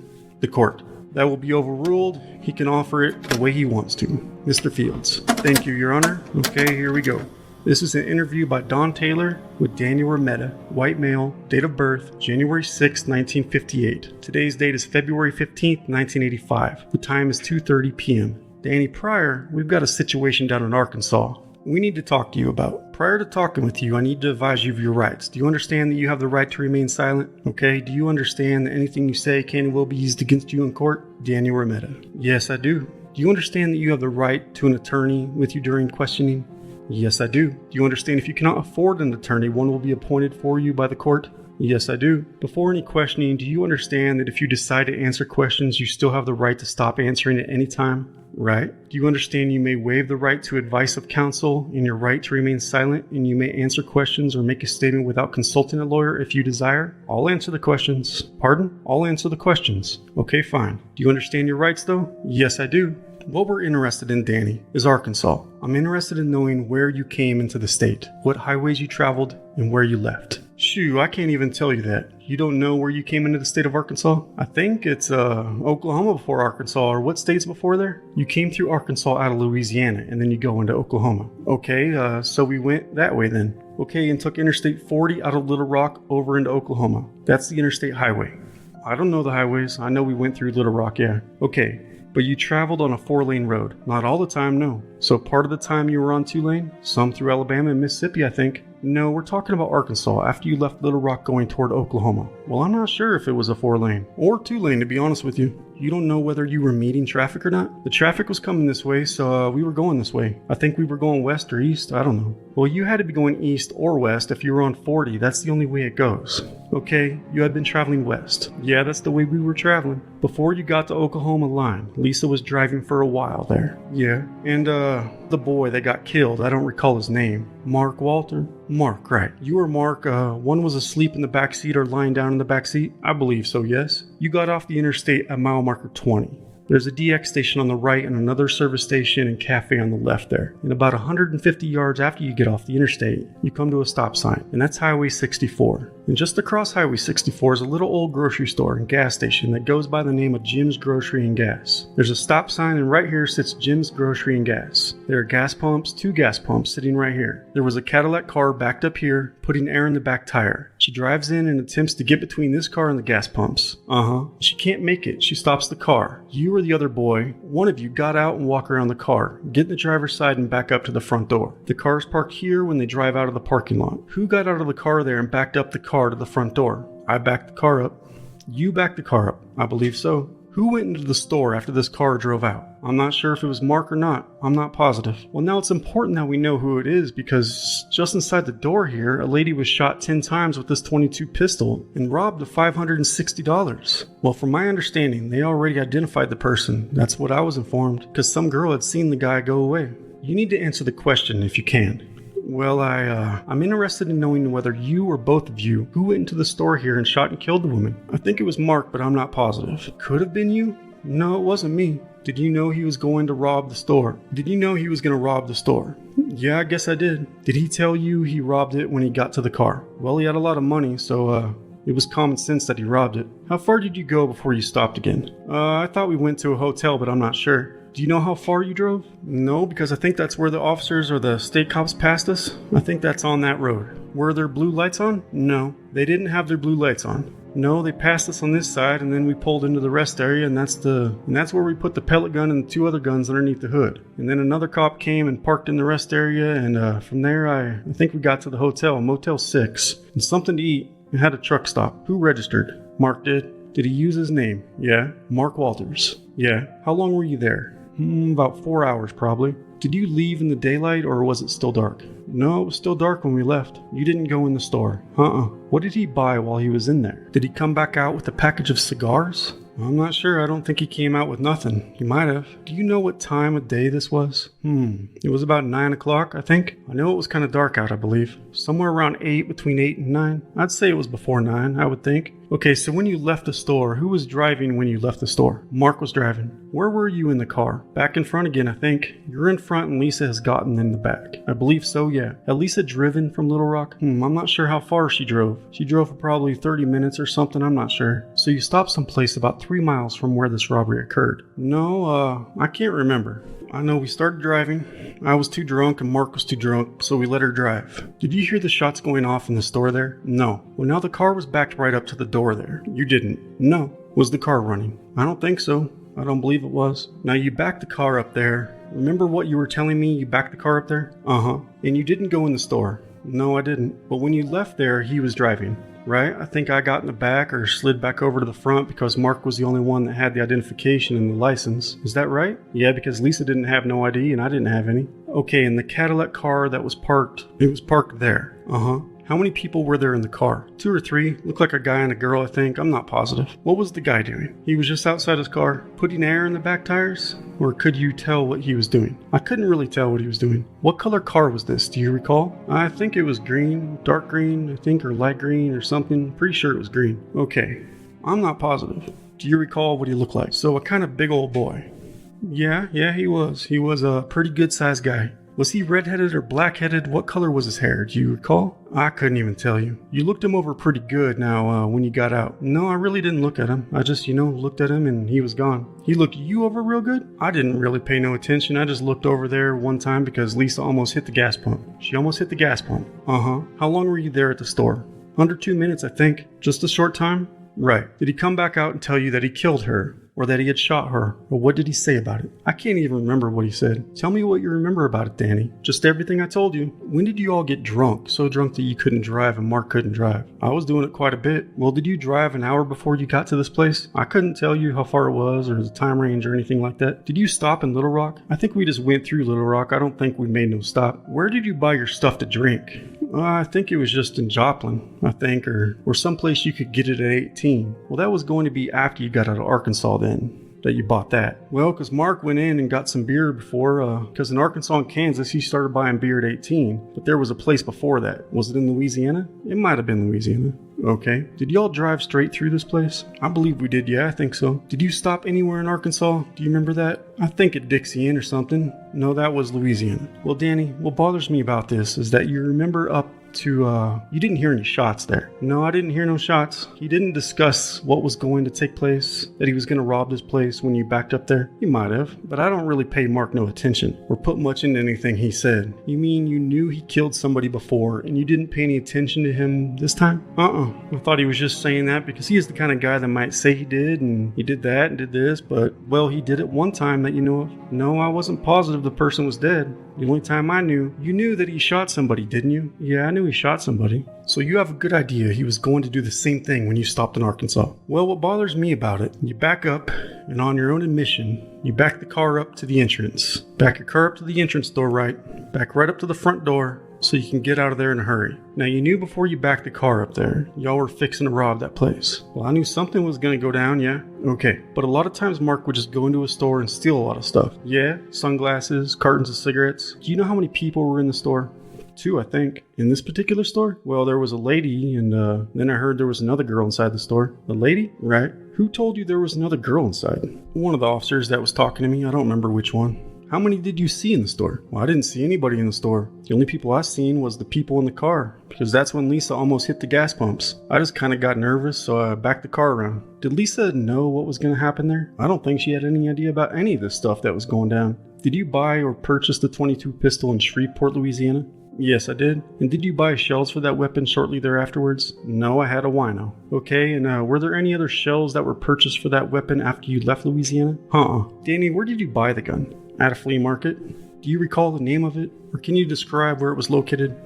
The court. That will be overruled. He can offer it the way he wants to. Mr. Fields. Thank you, Your Honor. Okay, here we go. This is an interview by Don Taylor with Daniel Remetta, white male, date of birth, January 6, 1958. Today's date is February 15, 1985. The time is 2:30 p.m. Danny, prior, we've got a situation down in Arkansas we need to talk to you about. Prior to talking with you, I need to advise you of your rights. Do you understand that you have the right to remain silent? Okay, do you understand that anything you say can and will be used against you in court? Daniel Remetta. Yes, I do. Do you understand that you have the right to an attorney with you during questioning? Yes, I do. Do you understand if you cannot afford an attorney, one will be appointed for you by the court? Yes, I do. Before any questioning, do you understand that if you decide to answer questions, you still have the right to stop answering at any time? Right? Do you understand you may waive the right to advice of counsel and your right to remain silent, and you may answer questions or make a statement without consulting a lawyer if you desire? I'll answer the questions. Pardon? I'll answer the questions. Okay, fine. Do you understand your rights, though? Yes, I do. What we're interested in, Danny, is Arkansas. I'm interested in knowing where you came into the state, what highways you traveled, and where you left. Shoo, I can't even tell you that. You don't know where you came into the state of Arkansas? I think it's Oklahoma before Arkansas, or what state's before there? You came through Arkansas out of Louisiana, and then you go into Oklahoma. Okay, so we went that way then. Okay, and took Interstate 40 out of Little Rock over into Oklahoma. That's the interstate highway. I don't know the highways. I know we went through Little Rock, yeah. Okay. But you traveled on a 4-lane road. Not all the time, no. So part of the time you were on 2-lane? Some through Alabama and Mississippi, I think. No, we're talking about Arkansas after you left Little Rock going toward Oklahoma. Well, I'm not sure if it was a 4-lane or 2-lane, to be honest with you. You don't know whether you were meeting traffic or not? The traffic was coming this way, so we were going this way. I think we were going west or east, I don't know. Well, you had to be going east or west if you were on 40. That's the only way it goes. Okay, you had been traveling west. Yeah, that's the way we were traveling. Before you got to Oklahoma line, Lisa was driving for a while there. Yeah, and the boy that got killed, I don't recall his name. Mark Walter? Mark, right. You or Mark, one was asleep in the back seat or lying down in the back seat? I believe so, yes. You got off the interstate at mile marker 20. There's a DX station on the right and another service station and cafe on the left there. And about 150 yards after you get off the interstate, you come to a stop sign, and that's Highway 64. And just across Highway 64 is a little old grocery store and gas station that goes by the name of Jim's Grocery and Gas. There's a stop sign, and right here sits Jim's Grocery and Gas. There are gas pumps, 2 gas pumps sitting right here. There was a Cadillac car backed up here, putting air in the back tire. She drives in and attempts to get between this car and the gas pumps. She can't make it. She stops the car. You or the other boy, one of you got out and walk around the car, get in the driver's side and back up to the front door. The car's parked here when they drive out of the parking lot. Who got out of the car there and backed up the car to the front door? I backed the car up. You backed the car up. I believe so. Who went into the store after this car drove out? I'm not sure if it was Mark or not. I'm not positive. Well, now it's important that we know who it is because just inside the door here, a lady was shot 10 times with this .22 pistol and robbed of $560. Well, from my understanding, they already identified the person. That's what I was informed because some girl had seen the guy go away. You need to answer the question if you can. Well, I'm interested in knowing whether you or both of you who went into the store here and shot and killed the woman. I think it was Mark, but I'm not positive. Could have been you? No, it wasn't me. Did you know he was going to rob the store? Yeah, I guess I did. Did he tell you he robbed it when he got to the car? Well, he had a lot of money, so, it was common sense that he robbed it. How far did you go before you stopped again? I thought we went to a hotel, but I'm not sure. Do you know how far you drove? No, because I think that's where the officers or the state cops passed us. I think that's on that road. Were there blue lights on? No, they didn't have their blue lights on. No, they passed us on this side, and then we pulled into the rest area, and that's where we put the pellet gun and 2 other guns underneath the hood. And then another cop came and parked in the rest area, and from there I think we got to the hotel, Motel 6, and something to eat, and had a truck stop. Who registered? Mark did. Did he use his name? Yeah. Mark Walters. Yeah. How long were you there? About 4 hours, probably. Did you leave in the daylight, or was it still dark? No, it was still dark when we left. You didn't go in the store. What did he buy while he was in there? Did he come back out with a package of cigars? I'm not sure. I don't think he came out with nothing. He might have. Do you know what time of day this was? It was about 9 o'clock, I think. I know it was kind of dark out, I believe. Somewhere around 8, between 8 and 9. I'd say it was before 9, I would think. Okay, so when you left the store, who was driving when you left the store? Mark was driving. Where were you in the car? Back in front again, I think. You're in front and Lisa has gotten in the back. I believe so, yeah. Had Lisa driven from Little Rock? I'm not sure how far she drove. She drove for probably 30 minutes or something, I'm not sure. So you stopped someplace about 3 miles from where this robbery occurred. No, I can't remember. I know we started driving. I was too drunk and Mark was too drunk, so we let her drive. Did you hear the shots going off in the store there? No. Well, now the car was backed right up to the door there. You didn't? No. Was the car running? I don't think so. I don't believe it was. Now you backed the car up there. Remember what you were telling me? You backed the car up there? And you didn't go in the store? No, I didn't. But when you left there, he was driving. Right? I think I got in the back or slid back over to the front because Mark was the only one that had the identification and the license. Is that right? Yeah, because Lisa didn't have no ID and I didn't have any. Okay, and the Cadillac car that was parked, it was parked there. How many people were there in the car? 2 or 3. Looked like a guy and a girl, I think. I'm not positive. What was the guy doing? He was just outside his car, putting air in the back tires? Or could you tell what he was doing? I couldn't really tell what he was doing. What color car was this? Do you recall? I think it was green, dark green, I think, or light green or something. Pretty sure it was green. Okay. I'm not positive. Do you recall what he looked like? So a kind of big old boy. Yeah, he was. He was a pretty good sized guy. Was he redheaded or black-headed? What color was his hair? Do you recall? I couldn't even tell you. You looked him over pretty good now when you got out. No, I really didn't look at him. I just, looked at him and he was gone. He looked you over real good? I didn't really pay no attention. I just looked over there one time because Lisa almost hit the gas pump. She almost hit the gas pump. How long were you there at the store? Under 2 minutes, I think. Just a short time? Right. Did he come back out and tell you that he killed her? Or that he had shot her? Or what did he say about it? I can't even remember what he said. Tell me what you remember about it, Danny. Just everything I told you. When did you all get drunk? So drunk that you couldn't drive and Mark couldn't drive. I was doing it quite a bit. Well, did you drive an hour before you got to this place? I couldn't tell you how far it was or the time range or anything like that. Did you stop in Little Rock? I think we just went through Little Rock. I don't think we made no stop. Where did you buy your stuff to drink? I think it was just in Joplin, I think, or someplace you could get it at 18. Well, that was going to be after you got out of Arkansas then, that you bought that. Well, because Mark went in and got some beer before, because in Arkansas and Kansas, he started buying beer at 18, but there was a place before that. Was it in Louisiana? It might have been Louisiana. Okay. Did y'all drive straight through this place? I believe we did, yeah, I think so. Did you stop anywhere in Arkansas? Do you remember that? I think at Dixie Inn or something. No, that was Louisiana. Well, Danny, what bothers me about this is that you remember up to, you didn't hear any shots there. No, I didn't hear no shots. He didn't discuss what was going to take place, that he was going to rob this place when you backed up there. He might have, but I don't really pay Mark no attention or put much into anything he said. You mean you knew he killed somebody before and you didn't pay any attention to him this time? I thought he was just saying that because he is the kind of guy that might say he did and he did that and did this, but, well, he did it one time that you know of. No, I wasn't positive the person was dead. The only time I knew, you knew that he shot somebody, didn't you? Yeah, I knew he shot somebody. So you have a good idea he was going to do the same thing when you stopped in Arkansas. Well, what bothers me about it, you back up and on your own admission, you back the car up to the entrance. Back your car up to the entrance door, right? Back right up to the front door so you can get out of there in a hurry. Now, you knew before you backed the car up there, y'all were fixing to rob that place. Well, I knew something was going to go down, yeah? Okay. But a lot of times Mark would just go into a store and steal a lot of stuff. Yeah, sunglasses, cartons of cigarettes. Do you know how many people were in the store? 2, I think. In this particular store? Well, there was a lady, and then I heard there was another girl inside the store. A lady? Right. Who told you there was another girl inside? One of the officers that was talking to me. I don't remember which one. How many did you see in the store? Well, I didn't see anybody in the store. The only people I seen was the people in the car, because that's when Lisa almost hit the gas pumps. I just kind of got nervous, so I backed the car around. Did Lisa know what was going to happen there? I don't think she had any idea about any of this stuff that was going down. Did you buy or purchase the .22 pistol in Shreveport, Louisiana? Yes, I did. And did you buy shells for that weapon shortly thereafterwards? No, I had a wino. Okay, and were there any other shells that were purchased for that weapon after you left Louisiana? Danny, where did you buy the gun? At a flea market. Do you recall the name of it? Or can you describe where it was located?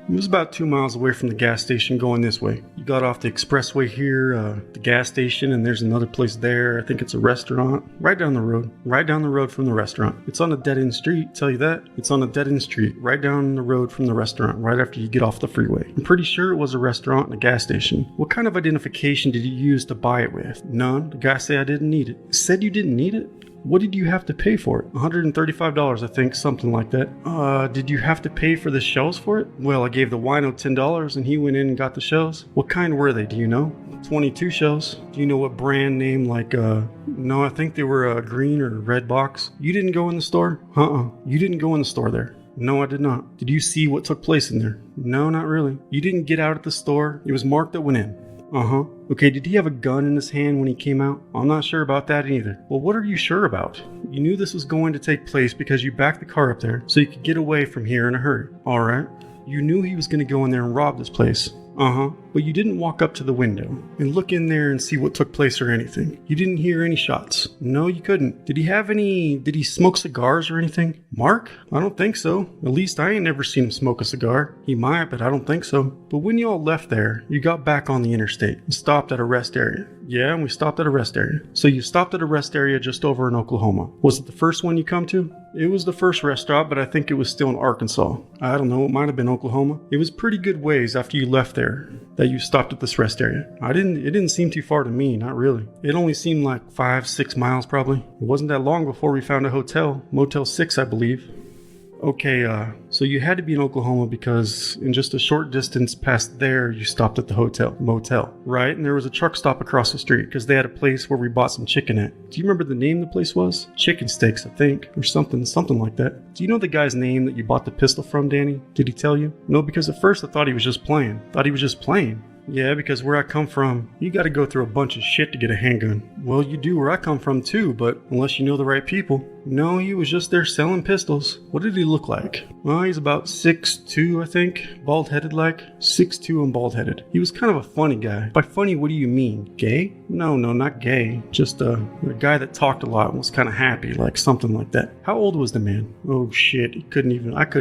It was about 2 miles away from the gas station going this way. You got off the expressway here, the gas station, and there's another place there. I think it's a restaurant. Right down the road. Right down the road from the restaurant. It's on a dead-end street, tell you that. It's on a dead-end street, right down the road from the restaurant, right after you get off the freeway. I'm pretty sure it was a restaurant and a gas station. What kind of identification did you use to buy it with? None. The guy said I didn't need it. Said you didn't need it? What did you have to pay for it? $135, I think, something like that. Did you have to pay for the shells for it? Well, I gave the wino $10 and he went in and got the shells. What kind were they, do you know? 22 shells. Do you know what brand name, like, no, I think they were a green or red box. You didn't go in the store? You didn't go in the store there. No, I did not. Did you see what took place in there? No, not really. You didn't get out at the store. It was Mark that went in. Okay, did he have a gun in his hand when he came out? I'm not sure about that either. Well, what are you sure about? You knew this was going to take place because you backed the car up there so you could get away from here in a hurry. Alright. You knew he was going to go in there and rob this place. But you didn't walk up to the window and look in there and see what took place or anything. You didn't hear any shots. No, you couldn't. Did he smoke cigars or anything? Mark? I don't think so. At least I ain't never seen him smoke a cigar. He might, but I don't think so. But when you all left there, you got back on the interstate and stopped at a rest area. Yeah, and we stopped at a rest area. So you stopped at a rest area just over in Oklahoma. Was it the first one you come to? It was the first rest stop, but I think it was still in Arkansas. I don't know, it might have been Oklahoma. It was pretty good ways after you left there that you stopped at this rest area. It didn't seem too far to me, not really. It only seemed like 5-6 miles probably. It wasn't that long before we found a hotel, Motel 6, I believe. Okay, so you had to be in Oklahoma because in just a short distance past there, you stopped at the motel, right? And there was a truck stop across the street because they had a place where we bought some chicken at. Do you remember the name the place was? Chicken Steaks, I think, or something like that. Do you know the guy's name that you bought the pistol from, Danny? Did he tell you? No, because at first I thought he was just playing. Yeah, because where I come from, you gotta go through a bunch of shit to get a handgun. Well, you do where I come from too, but unless you know the right people. No, he was just there selling pistols. What did he look like? Well, he's about 6'2", I think. Bald-headed like. 6'2" and bald-headed. He was kind of a funny guy. By funny, what do you mean? Gay? No, not gay. Just a guy that talked a lot and was kind of happy, like something like that. How old was the man? Oh shit, I couldn't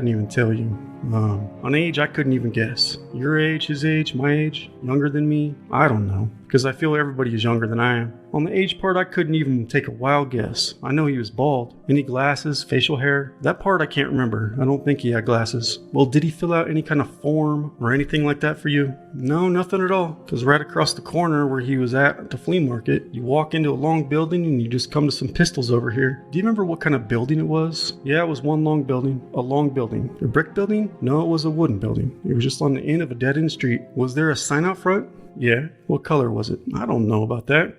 even tell you. On age, I couldn't even guess. Your age, his age, my age? Younger than me? I don't know. Because I feel everybody is younger than I am. On the age part, I couldn't even take a wild guess. I know he was bald. Any glasses, facial hair? That part I can't remember. I don't think he had glasses. Well, did he fill out any kind of form or anything like that for you? No, nothing at all. Because right across the corner where he was at the flea market, you walk into a long building and you just come to some pistols over here. Do you remember what kind of building it was? Yeah, it was one long building. A long building. A brick building? No, it was a wooden building. It was just on the end of a dead-end street. Was there a sign out front? Yeah. What color was it? I don't know about that.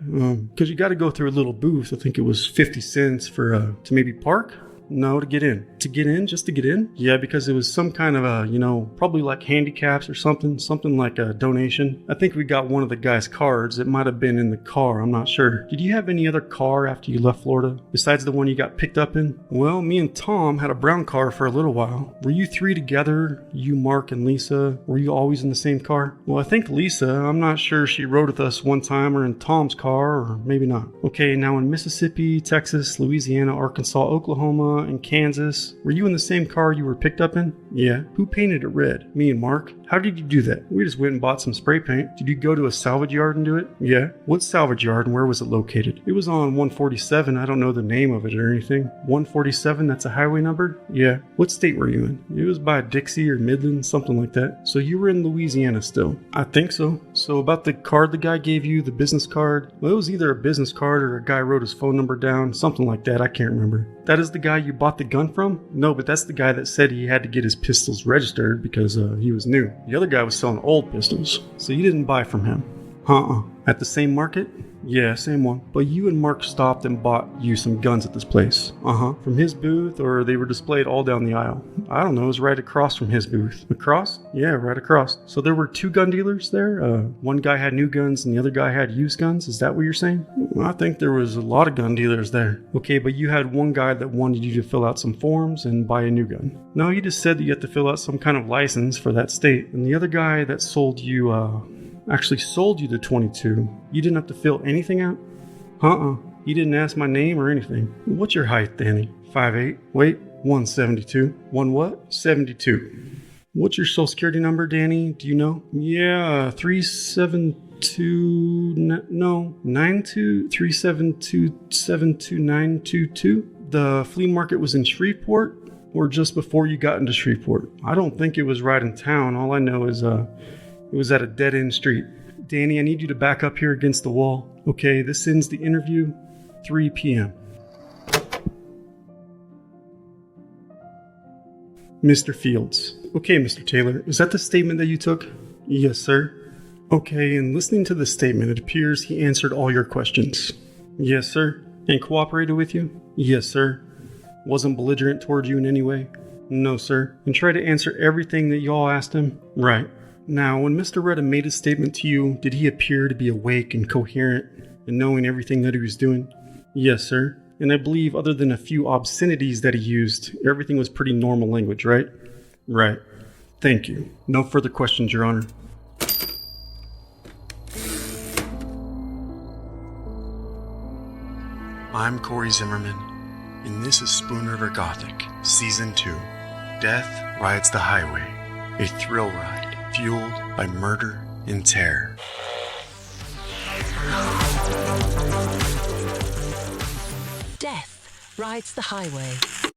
Because you got to go through a little booth. I think it was 50 cents for to maybe park. No, to get in. To get in? Just to get in? Yeah, because it was some kind of a, probably like handicaps or something like a donation. I think we got one of the guy's cards. It might have been in the car. I'm not sure. Did you have any other car after you left Florida besides the one you got picked up in? Well, me and Tom had a brown car for a little while. Were you three together? You, Mark, and Lisa? Were you always in the same car? Well, I think Lisa, I'm not sure she rode with us one time or in Tom's car, or maybe not. Okay, now in Mississippi, Texas, Louisiana, Arkansas, Oklahoma, and Kansas, were you in the same car you were picked up in? Yeah. Who painted it red? Me and Mark. How did you do that? We just went and bought some spray paint. Did you go to a salvage yard and do it? Yeah. What salvage yard and where was it located? It was on 147. I don't know the name of it or anything. 147, that's a highway number? Yeah. What state were you in? It was by Dixie or Midland, something like that. So you were in Louisiana still? I think so. So about the card the guy gave you, the business card, well, it was either a business card or a guy wrote his phone number down, something like that. I can't remember. That is the guy you bought the gun from? No, but that's the guy that said he had to get his pistols registered because he was new. The other guy was selling old pistols, so you didn't buy from him. At the same market? Yeah, same one. But you and Mark stopped and bought you some guns at this place. From his booth, or they were displayed all down the aisle? I don't know, it was right across from his booth. Across? Yeah, right across. So there were two gun dealers there? One guy had new guns and the other guy had used guns? Is that what you're saying? I think there was a lot of gun dealers there. Okay, but you had one guy that wanted you to fill out some forms and buy a new gun. No, he just said that you had to fill out some kind of license for that state. And the other guy that sold you, actually sold you the 22. You didn't have to fill anything out? He didn't ask my name or anything. What's your height, Danny? 5'8". Wait, 172. One what? 72. What's your social security number, Danny? Do you know? Yeah, 372-72922. The flea market was in Shreveport, or just before you got into Shreveport? I don't think it was right in town. All I know is it was at a dead-end street. Danny, I need you to back up here against the wall. Okay, this ends the interview. 3 p.m. Mr. Fields. Okay, Mr. Taylor, is that the statement that you took? Yes, sir. Okay, and listening to the statement, it appears he answered all your questions. Yes, sir. And cooperated with you? Yes, sir. Wasn't belligerent toward you in any way? No, sir. And tried to answer everything that you all asked him? Right. Now, when Mr. Retta made his statement to you, did he appear to be awake and coherent and knowing everything that he was doing? Yes, sir. And I believe other than a few obscenities that he used, everything was pretty normal language, right? Right. Thank you. No further questions, Your Honor. I'm Cory Zimmerman, and this is Spoon River Gothic, Season 2. Death Rides the Highway, a thrill ride fueled by murder and terror. Death Rides the Highway.